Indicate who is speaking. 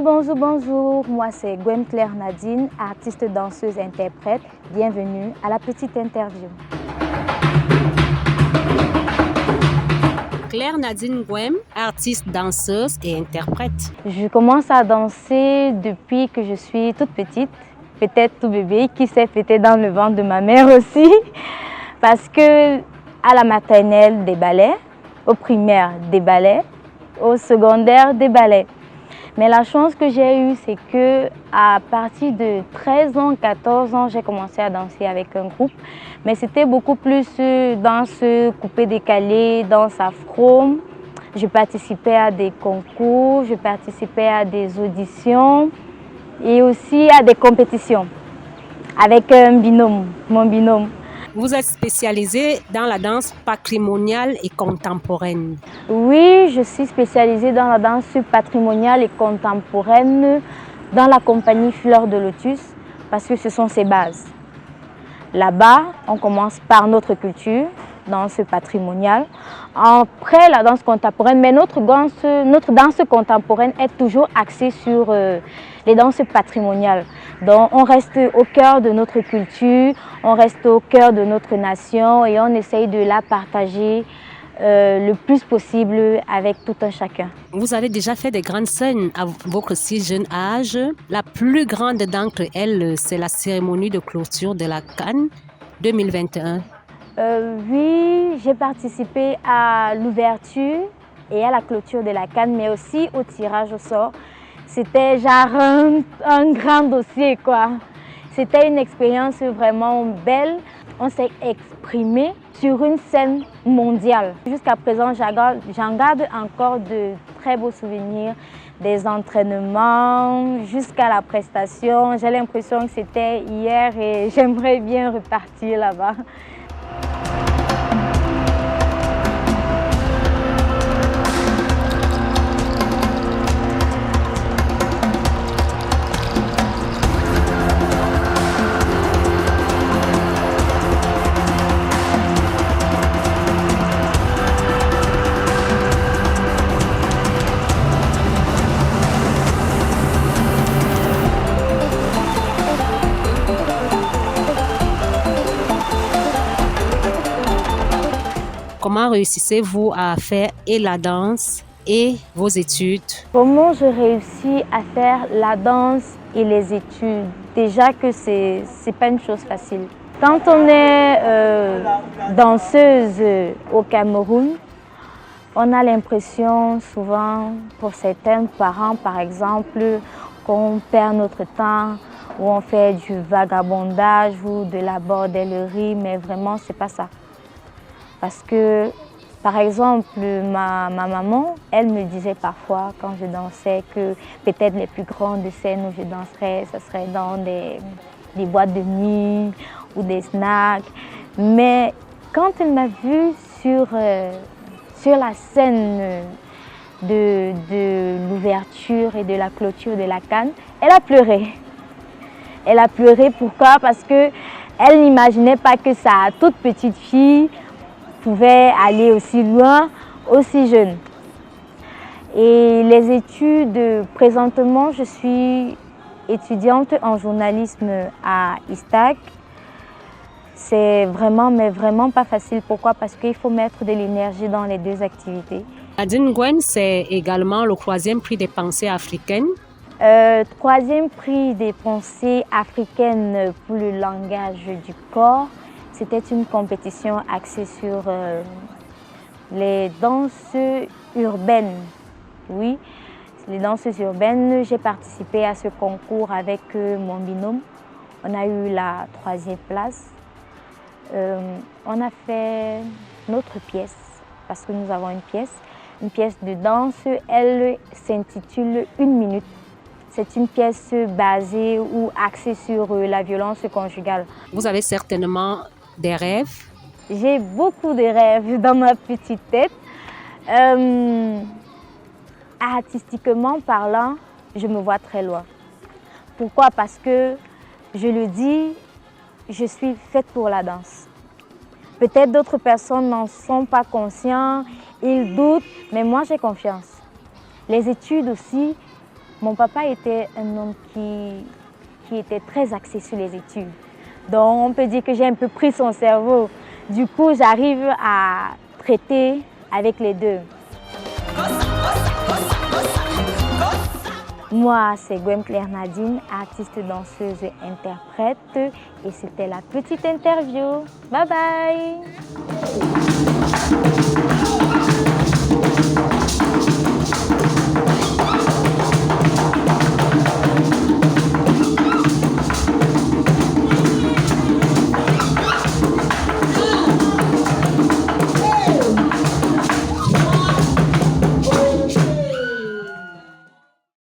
Speaker 1: bonjour. Moi, c'est Gwen Claire Nadine, artiste, danseuse, interprète. Bienvenue à la petite interview.
Speaker 2: Claire Nadine Gwen, artiste, danseuse et interprète.
Speaker 1: Je commence à danser depuis que je suis toute petite, peut-être tout bébé, qui sait, peut-être dans le ventre de ma mère aussi. Parce que à la maternelle, des ballets, au primaire, des ballets, au secondaire, des ballets. Mais la chance que j'ai eue, c'est que à partir de 13 ans, 14 ans, j'ai commencé à danser avec un groupe. Mais c'était beaucoup plus danse coupé-décalé, danse afro. Je participais à des concours, je participais à des auditions et aussi à des compétitions avec un binôme, mon binôme.
Speaker 2: Vous êtes spécialisée dans la danse patrimoniale et contemporaine.
Speaker 1: Oui, je suis spécialisée dans la danse patrimoniale et contemporaine dans la compagnie Fleur de Lotus parce que ce sont ses bases. Là-bas, on commence par notre culture, danse patrimoniale. Après, la danse contemporaine, mais notre danse contemporaine est toujours axée sur les danses patrimoniales. Donc, on reste au cœur de notre culture, on reste au cœur de notre nation et on essaye de la partager le plus possible avec tout un chacun.
Speaker 2: Vous avez déjà fait des grandes scènes à votre si jeune âge. La plus grande d'entre elles, c'est la cérémonie de clôture de la Cannes 2021.
Speaker 1: Oui, j'ai participé à l'ouverture et à la clôture de la Cannes, mais aussi au tirage au sort. C'était genre un grand dossier, quoi. C'était une expérience vraiment belle. On s'est exprimé sur une scène mondiale. Jusqu'à présent, j'en garde encore de très beaux souvenirs, des entraînements jusqu'à la prestation. J'ai l'impression que c'était hier et j'aimerais bien repartir là-bas.
Speaker 2: Comment réussissez-vous à faire et la danse et vos études?
Speaker 1: Comment je réussis à faire la danse et les études? Déjà que c'est pas une chose facile. Quand on est danseuse au Cameroun, on a l'impression souvent, pour certains parents par exemple, qu'on perd notre temps, ou on fait du vagabondage ou de la bordellerie, mais vraiment c'est pas ça. Parce que, par exemple, ma maman, elle me disait parfois quand je dansais que peut-être les plus grandes scènes où je danserais, ce serait dans des boîtes de nuit ou des snacks. Mais quand elle m'a vue sur la scène de l'ouverture et de la clôture de la Cannes, elle a pleuré. Elle a pleuré, pourquoi? Parce qu'elle n'imaginait pas que sa toute petite fille pouvait aller aussi loin, aussi jeune. Et les études, présentement, je suis étudiante en journalisme à ISTAC. C'est vraiment, mais vraiment pas facile. Pourquoi? Parce qu'il faut mettre de l'énergie dans les deux activités.
Speaker 2: Nadine Gwen, c'est également le 3e prix des pensées africaines.
Speaker 1: 3e prix des pensées africaines pour le langage du corps. C'était une compétition axée sur les danses urbaines. Oui, les danses urbaines. J'ai participé à ce concours avec mon binôme. On a eu la 3e place. On a fait notre pièce, parce que nous avons une pièce de danse. Elle s'intitule 1 minute. C'est une pièce basée ou axée sur la violence conjugale.
Speaker 2: Vous avez certainement des rêves?
Speaker 1: J'ai beaucoup de rêves dans ma petite tête. Artistiquement parlant, je me vois très loin. Pourquoi? Parce que, je le dis, je suis faite pour la danse. Peut-être d'autres personnes n'en sont pas conscients, ils doutent, mais moi j'ai confiance. Les études aussi Mon papa était un homme qui était très axé sur les études. Donc on peut dire que j'ai un peu pris son cerveau. Du coup, j'arrive à traiter avec les deux. Moi, c'est Gwem Claire Nadine, artiste, danseuse et interprète. Et c'était la petite interview. Bye bye!